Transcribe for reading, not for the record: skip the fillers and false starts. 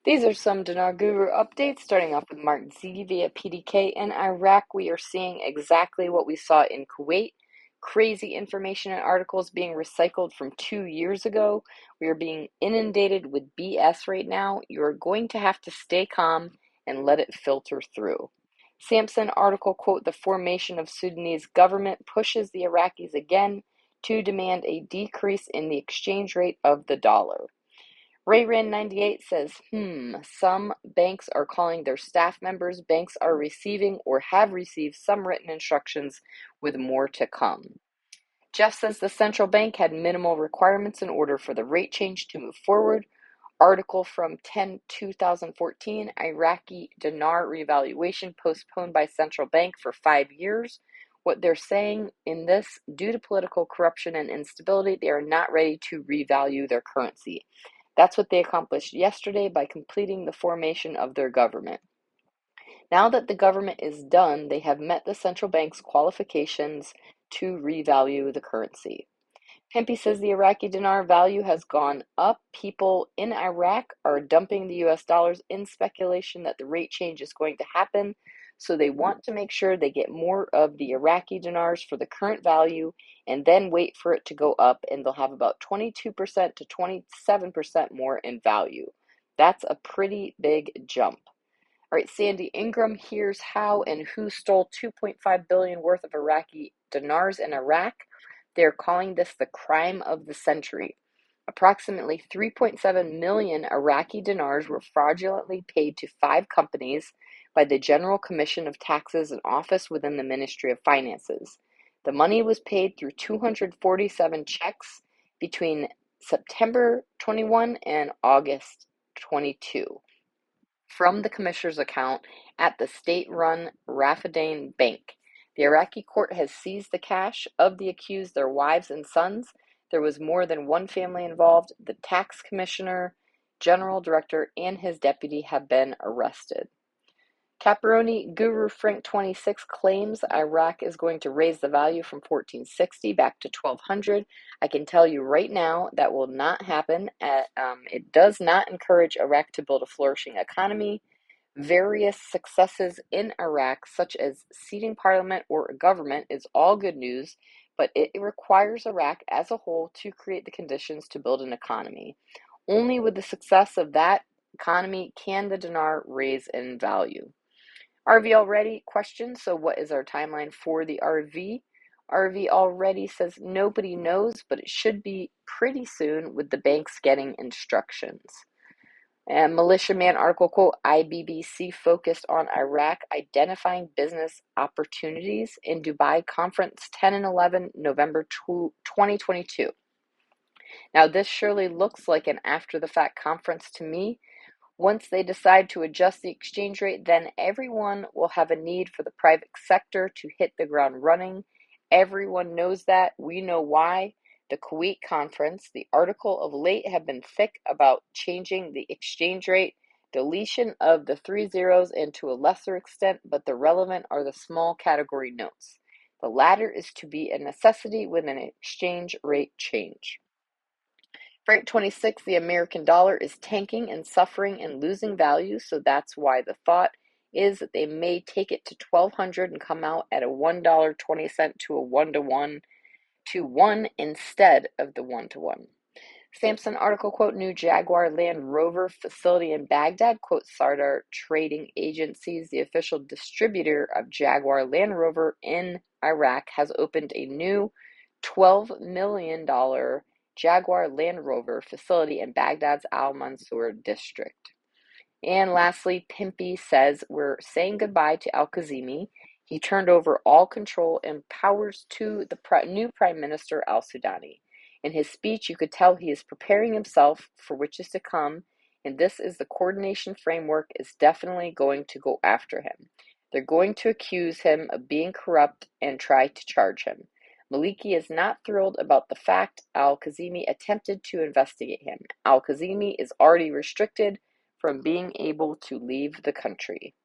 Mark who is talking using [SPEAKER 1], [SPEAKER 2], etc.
[SPEAKER 1] These are some Dinar Guru updates, starting off with Mark Z via PDK. In Iraq, we are seeing exactly what we saw in Kuwait. Crazy information and articles being recycled from 2 years ago. We are being inundated with BS right now. You're going to have to stay calm and let it filter through. Samson article, quote, the formation of Sudanese government pushes the Iraqis again to demand a decrease in the exchange rate of the dollar. RayRan98 says, some banks are calling their staff members. Banks are receiving or have received some written instructions with more to come. Jeff says the central bank had minimal requirements in order for the rate change to move forward. Article from 10/2014, Iraqi dinar revaluation postponed by central bank for 5 years. What they're saying in this, due to political corruption and instability, they are not ready to revalue their currency. That's what they accomplished yesterday by completing the formation of their government. Now that the government is done, they have met the central bank's qualifications to revalue the currency. Pimpy says the Iraqi dinar value has gone up. People in Iraq are dumping the US dollars in speculation that the rate change is going to happen. So they want to make sure they get more of the Iraqi dinars for the current value and then wait for it to go up, and they'll have about 22% to 27% more in value. That's a pretty big jump. All right, Sandy Ingram, here's how and who stole 2.5 billion worth of Iraqi dinars in Iraq. They're calling this the crime of the century. Approximately 3.7 million Iraqi dinars were fraudulently paid to 5 companies by the General Commission of Taxes, an office within the Ministry of Finances. The money was paid through 247 checks between September 21 and August 22 from the commissioner's account at the state-run Rafadain Bank. The Iraqi court has seized the cash of the accused, their wives and sons. There was more than one family involved. The tax commissioner, general director, and his deputy have been arrested. Caparoni Guru Frank 26 claims Iraq is going to raise the value from 1460 back to 1200. I can tell you right now that will not happen. It does not encourage Iraq to build a flourishing economy. Various successes in Iraq, such as seating parliament or a government, is all good news, but it requires Iraq as a whole to create the conditions to build an economy. Only with the success of that economy can the dinar raise in value. RV already questions, so what is our timeline for the RV? RV already says nobody knows, but it should be pretty soon with the banks getting instructions. And Militiaman article, quote, IBBC focused on Iraq identifying business opportunities in Dubai Conference 10 and 11 November 2022. Now, this surely looks like an after-the-fact conference to me. Once they decide to adjust the exchange rate, then everyone will have a need for the private sector to hit the ground running. Everyone knows that. We know why. The Kuwait conference, the article of late have been thick about changing the exchange rate, deletion of the 3 zeros, and to a lesser extent, but the relevant are the small category notes. The latter is to be a necessity with an exchange rate change. Frank 26, the American dollar is tanking and suffering and losing value, so that's why the thought is that they may take it to 1200 and come out at a $1.20 to a 1 to 1 instead of the 1 to 1. Samson article, quote, new Jaguar Land Rover facility in Baghdad, quote, Sardar Trading Agencies, the official distributor of Jaguar Land Rover in Iraq, has opened a new $12 million Jaguar Land Rover facility in Baghdad's Al Mansour district. And lastly, Pimpy says we're saying goodbye to Al-Kazimi. He turned over all control and powers to the new Prime Minister al-Sudani. In his speech, you could tell he is preparing himself for which is to come, and this is the coordination framework is definitely going to go after him. They're going to accuse him of being corrupt and try to charge him. Maliki is not thrilled about the fact Al-Kazimi attempted to investigate him. Al-Kazimi is already restricted from being able to leave the country.